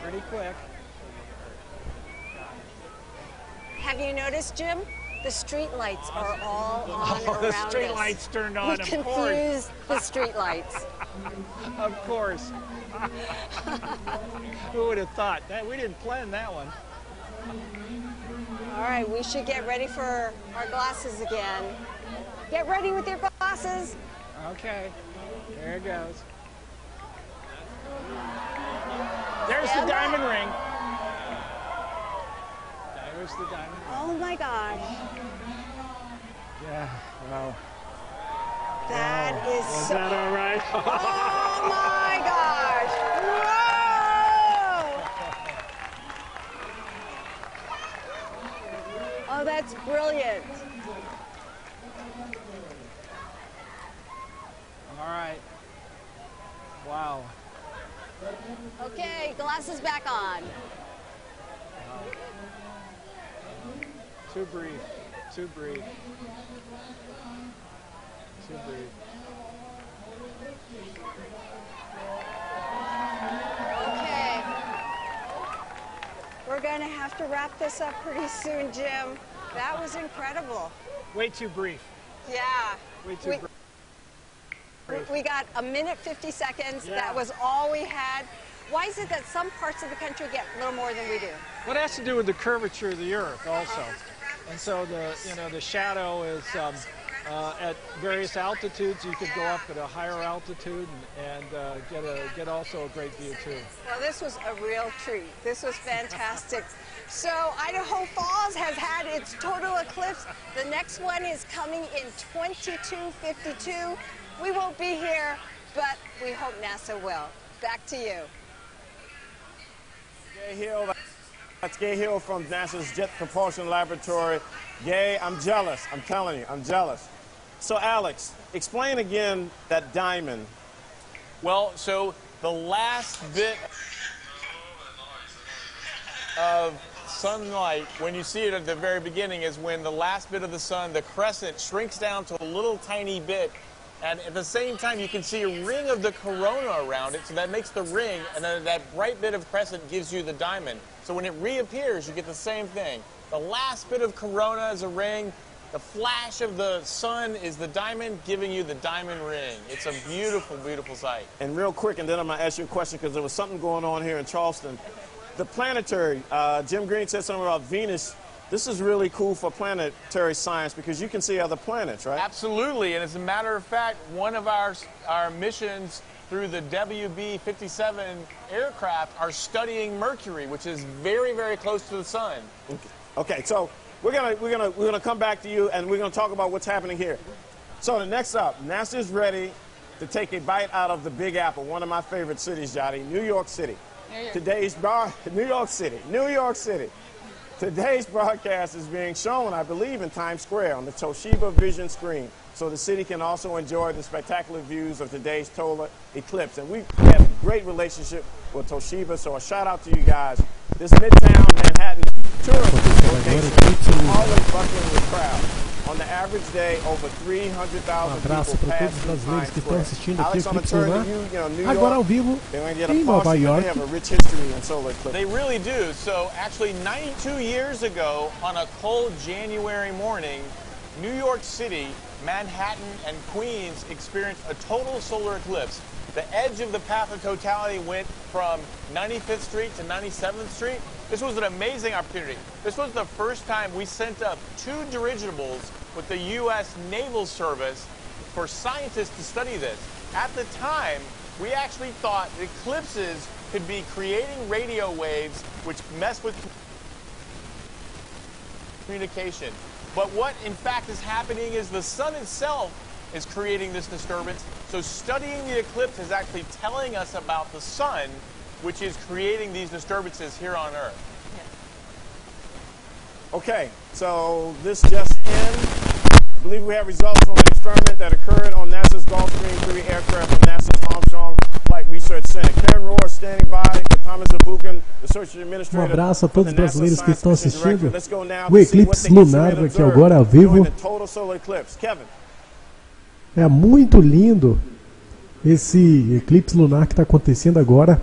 Pretty quick. Have you noticed, Jim? The street lights are all on around The street us. lights turned on, We of course. confused the street lights. Of course. Who would have thought that? We didn't plan that one. All right, we should get ready for our glasses again. Get ready with your glasses. Okay, there it goes. There's Yeah, the diamond ring. There's the diamond ring. Oh my gosh. Yeah, wow. That is Was so... that all right? Oh my gosh. Whoa! Oh, that's brilliant. All right. Wow. Okay, glasses back on. Too brief. Too brief. Too brief. Okay. We're going to have to wrap this up pretty soon, Jim. That was incredible. Way too brief. Yeah. Way too brief. We got a minute 50 seconds. Yeah. That was all we had. Why is it that some parts of the country get a little more than we do? Well, it has to do with the curvature of the Earth also. And so the shadow is at various altitudes. You could go up at a higher altitude and get also a great view too. Well, this was a real treat. This was fantastic. So Idaho Falls has had its total eclipse. The next one is coming in 2252. We won't be here, but we hope NASA will. Back to you. Gay Hill, that's Gay Hill from NASA's Jet Propulsion Laboratory. Gay, I'm jealous. I'm telling you, I'm jealous. So Alex, explain again that diamond. Well, so the last bit of sunlight, when you see it at the very beginning, is when the last bit of the sun, the crescent, shrinks down to a little tiny bit. And at the same time, you can see a ring of the corona around it, so that makes the ring, and then that bright bit of crescent gives you the diamond. So when it reappears, you get the same thing. The last bit of corona is a ring. The flash of the sun is the diamond, giving you the diamond ring. It's a beautiful, beautiful sight. And real quick, and then I'm going to ask you a question because there was something going on here in Charleston. The planetary, Jim Green said something about Venus. This is really cool for planetary science because you can see other planets, right? Absolutely, and as a matter of fact, one of our missions through the WB-57 aircraft are studying Mercury, which is very, very close to the sun. Okay, so we're gonna come back to you and we're gonna talk about what's happening here. So the next up, NASA is ready to take a bite out of the Big Apple, one of my favorite cities, Jody, New York City. New York City. Today's broadcast is being shown, I believe, in Times Square on the Toshiba Vision screen, so the city can also enjoy the spectacular views of today's total eclipse. And we have a great relationship with Toshiba, so a shout out to you guys. This Midtown Manhattan tourist location is always buckling with crowds. On the average day, over 300,000 abraço people para pass todos os through brasileiros Times que estão Square. assistindo aqui o Alex, I'm Eclipse gonna Lunar. turn to you, New Agora ao York, vivo they're gonna get em a Nova They York. have a rich history in solar eclipse. They really do. So actually 92 years ago, on a cold January morning, New York City, Manhattan, and Queens experienced a total solar eclipse. The edge of the path of totality went from 95th Street to 97th Street. This was an amazing opportunity. This was the first time we sent up 2 dirigibles with the U.S. Naval Service for scientists to study this. At the time, we actually thought eclipses could be creating radio waves which mess with communication. But what in fact is happening is the sun itself is creating this disturbance. So studying the eclipse is actually telling us about the sun, which is creating these disturbances here on Earth. Okay, so this just in. I believe we have results from an experiment that occurred on NASA's Gulfstream 3 aircraft of NASA's Armstrong Flight Research Center. Karen Rohr is standing by. Thomas Abukan, the Research Administrator. Abraço a todos os brasileiros que estão assistindo o Eclipse Lunar aqui agora ao vivo. É muito lindo esse eclipse lunar que está acontecendo agora.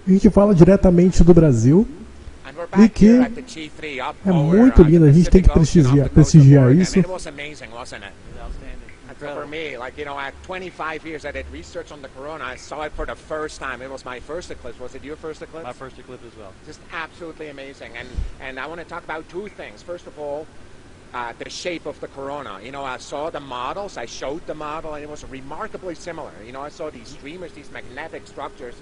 A gente fala diretamente do Brasil e que é muito lindo, a gente tem que prestigiar isso. For me, like, you know, at 25 years I did research on the corona. I saw it for the first time. It was my first eclipse. Was it your first eclipse? My first eclipse as well. Just absolutely amazing. And I want to talk about two things. First of all, the shape of the corona. You know, I saw the models, I showed the model, and it was remarkably similar. You know, I saw these streamers, these magnetic structures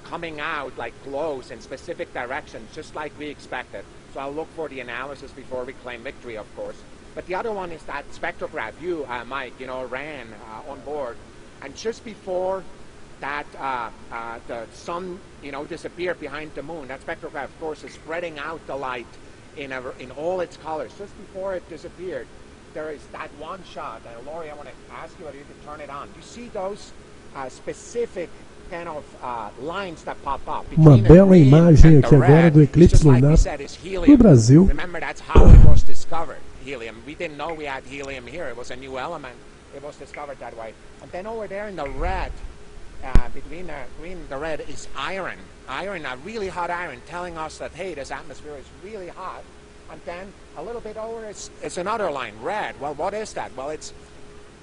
coming out like glows in specific directions, just like we expected. So I'll look for the analysis before we claim victory, of course. But the other one is that spectrograph you, Mike, you know, ran on board. And just before that the sun, you know, disappeared behind the moon, that spectrograph, of course, is spreading out the light in all its colors. Just before it disappeared, there is that one shot. And Lori, I want to ask you whether you can turn it on. You see those specific kind of lines that pop up. Uma bela imagem aqui agora do eclipse lunar do Brasil. Remember, that's how it was discovered. Helium. We didn't know we had helium here. It was a new element. It was discovered that way. And then over there in the red, between the green and the red, is iron. Iron, a really hot iron, telling us that, hey, this atmosphere is really hot. And then a little bit over, it's another line, red. Well, what is that? Well, it's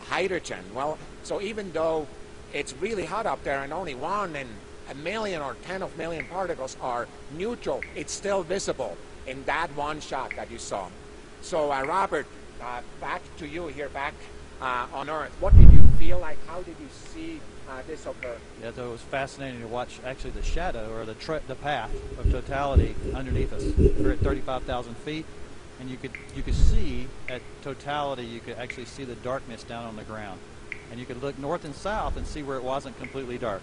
hydrogen. Well, so even though it's really hot up there and only 1 in a million or 10 of million particles are neutral, it's still visible in that one shot that you saw. So, Robert, back to you here, back on Earth. What did you feel like? How did you see this occur? Yeah, so it was fascinating to watch actually the shadow or the path of totality underneath us. We're at 35,000 feet, and you could see at totality. You could actually see the darkness down on the ground, and you could look north and south and see where it wasn't completely dark.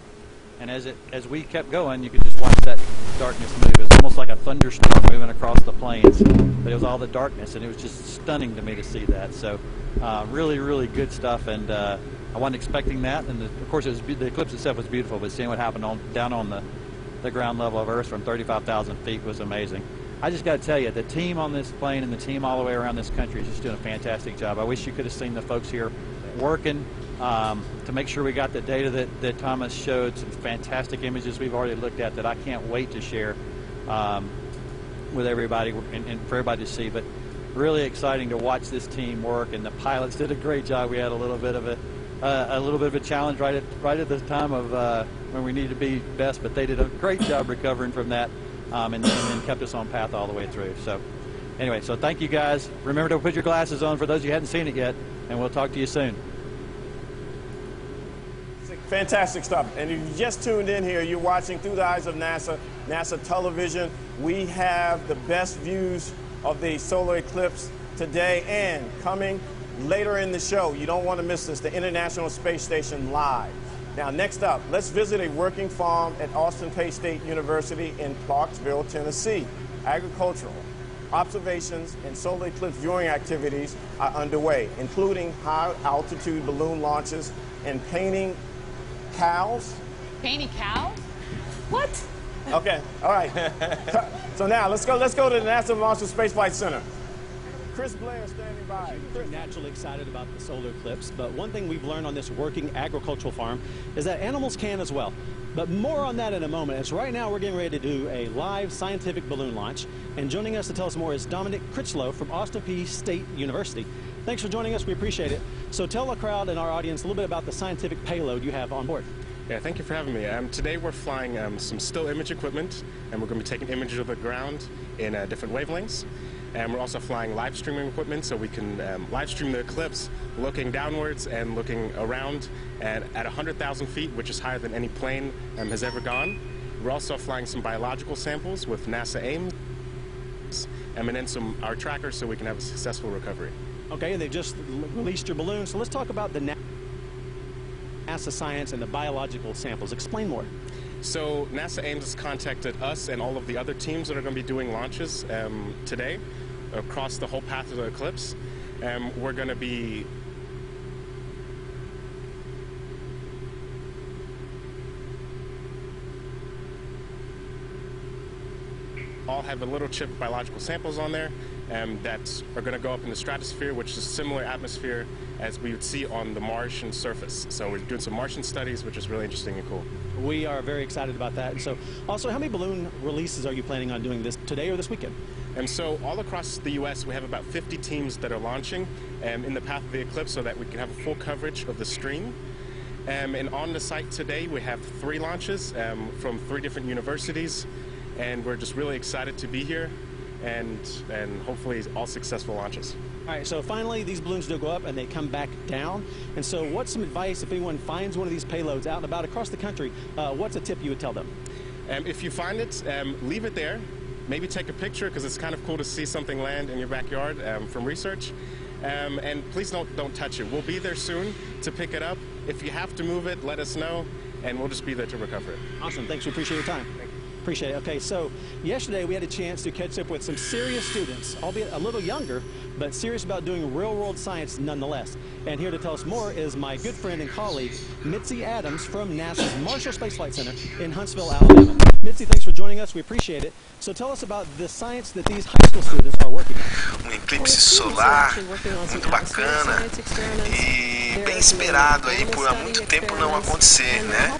And as we kept going, you could just watch that darkness move. It was almost like a thunderstorm moving across the plains. But it was all the darkness, and it was just stunning to me to see that. So really, really good stuff, and I wasn't expecting that. And of course, the eclipse itself was beautiful, but seeing what happened down on the ground level of Earth from 35,000 feet was amazing. I just got to tell you, the team on this plane and the team all the way around this country is just doing a fantastic job. I wish you could have seen the folks here working to make sure we got the data that Thomas showed. Some fantastic images we've already looked at that I can't wait to share with everybody and for everybody to see. But really exciting to watch this team work, and the pilots did a great job. We had a little bit of a challenge right at the time of when we needed to be best, but they did a great job recovering from that, and then kept us on path all the way through. So anyway, so thank you guys. Remember to put your glasses on for those of you who hadn't seen it yet, and we'll talk to you soon. Fantastic stuff. And if you just tuned in here, you're watching Through the Eyes of NASA, NASA television. We have the best views of the solar eclipse today and coming later in the show. You don't want to miss this, the International Space Station live. Now, next up, let's visit a working farm at Austin Peay State University in Clarksville, Tennessee. Agricultural observations and solar eclipse viewing activities are underway, including high-altitude balloon launches and painting cows. Painting cows? What? Okay, all right. So now let's go to the NASA Marshall Space Flight Center. Chris Blair standing by. We're naturally excited about the solar eclipse, but one thing we've learned on this working agricultural farm is that animals can as well. But more on that in a moment, as right now we're getting ready to do a live scientific balloon launch. And joining us to tell us more is Dominic Critchlow from Austin Peay State University. Thanks for joining us, we appreciate it. So tell the crowd and our audience a little bit about the scientific payload you have on board. Yeah, thank you for having me. Today we're flying some still image equipment, and we're going to be taking images of the ground in different wavelengths. And we're also flying live streaming equipment, so we can live stream the eclipse looking downwards and looking around at 100,000 feet, which is higher than any plane has ever gone. We're also flying some biological samples with NASA Ames, and then our trackers so we can have a successful recovery. Okay, and they've just released your balloon, so let's talk about the NASA science and the biological samples. Explain more. So NASA Ames has contacted us and all of the other teams that are going to be doing launches today across the whole path of the eclipse. We're going to be all have a little chip of biological samples on there, that are going to go up in the stratosphere, which is a similar atmosphere as we would see on the Martian surface. So we're doing some Martian studies, which is really interesting and cool. We are very excited about that. And so, also, how many balloon releases are you planning on doing this today or this weekend? And so all across the U.S., we have about 50 teams that are launching in the path of the eclipse so that we can have a full coverage of the stream. And on the site today, we have 3 launches from 3 different universities, and we're just really excited to be here, and hopefully all successful launches. All right, so finally these balloons do go up and they come back down. And so what's some advice if anyone finds one of these payloads out and about across the country, what's a tip you would tell them? If you find it, leave it there. Maybe take a picture, because it's kind of cool to see something land in your backyard from research. And please don't touch it. We'll be there soon to pick it up. If you have to move it, let us know, and we'll just be there to recover it. Awesome. Thanks. We appreciate your time. Thank you. Appreciate it. Okay, so yesterday we had a chance to catch up with some serious students, albeit a little younger, but serious about doing real-world science nonetheless. And here to tell us more is my good friend and colleague, Mitzi Adams from NASA's Marshall Space Flight Center in Huntsville, Alabama. Mitzi, thanks for joining us. We appreciate it. So tell us about the science that these high school students are working on. Eclipse solar, muito bacana e bem esperado aí por há muito tempo não acontecer, né?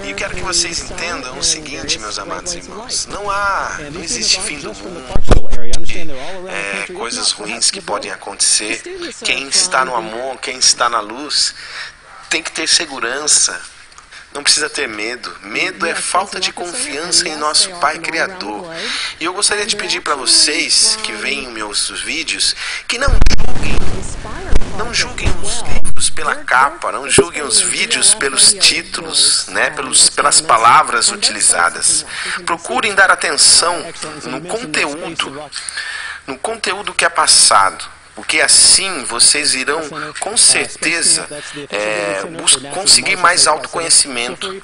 E eu quero que vocês entendam o seguinte, meus amados irmãos, não existe fim do mundo, coisas ruins que podem acontecer. Quem está no amor, quem está na luz, tem que ter segurança. Não precisa ter medo. Medo é falta de confiança em nosso Pai Criador. E eu gostaria de pedir para vocês que veem meus vídeos que não julguem os livros pela capa, não julguem os vídeos pelos títulos, né, pelas palavras utilizadas. Procurem dar atenção no conteúdo que é passado. Porque assim vocês irão, com certeza, conseguir mais autoconhecimento,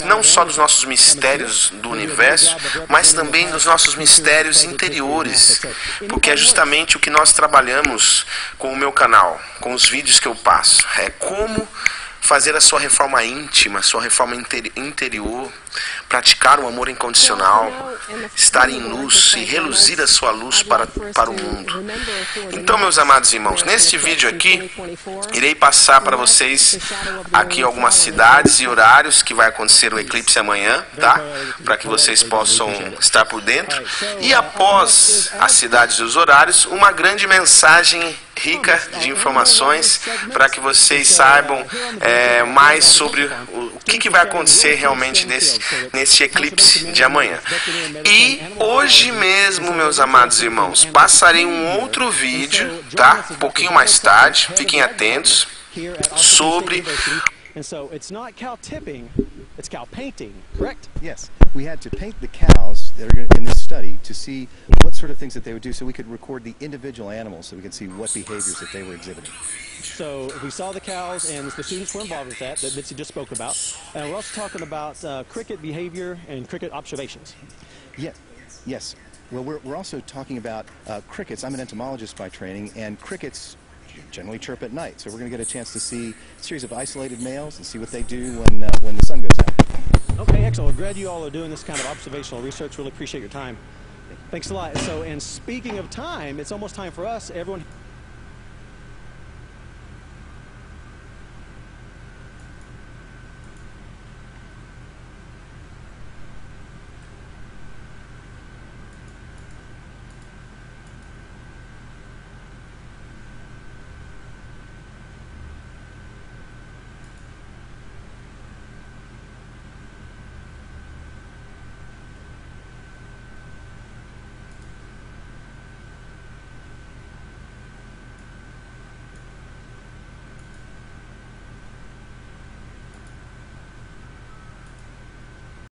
não só dos nossos mistérios do universo, mas também dos nossos mistérios interiores, porque é justamente o que nós trabalhamos com o meu canal, com os vídeos que eu passo. É como fazer a sua reforma íntima, sua reforma interior, praticar o amor incondicional, estar em luz e reluzir a sua luz para o mundo. Então, meus amados irmãos, neste vídeo aqui, irei passar para vocês aqui algumas cidades e horários que vai acontecer o eclipse amanhã, tá? Para que vocês possam estar por dentro. E após as cidades e os horários, uma grande mensagem rica de informações para que vocês saibam mais sobre o que vai acontecer realmente nesse eclipse de amanhã. E hoje mesmo, meus amados irmãos, passarei um outro vídeo, tá? Um pouquinho mais tarde, fiquem atentos, sobre... And so it's not cow tipping, it's cow painting, correct? Yes. We had to paint the cows that are in this study to see what sort of things that they would do so we could record the individual animals so we could see what behaviors that they were exhibiting. So we saw the cows and the students were involved with that Mitzi just spoke about. And we're also talking about cricket behavior and cricket observations. Yes. Well, we're also talking about crickets. I'm an entomologist by training, and crickets generally chirp at night. So we're going to get a chance to see a series of isolated males and see what they do when the sun goes out. Okay, excellent. We're glad you all are doing this kind of observational research. Really appreciate your time. Thanks a lot. So, and speaking of time, it's almost time for us, everyone...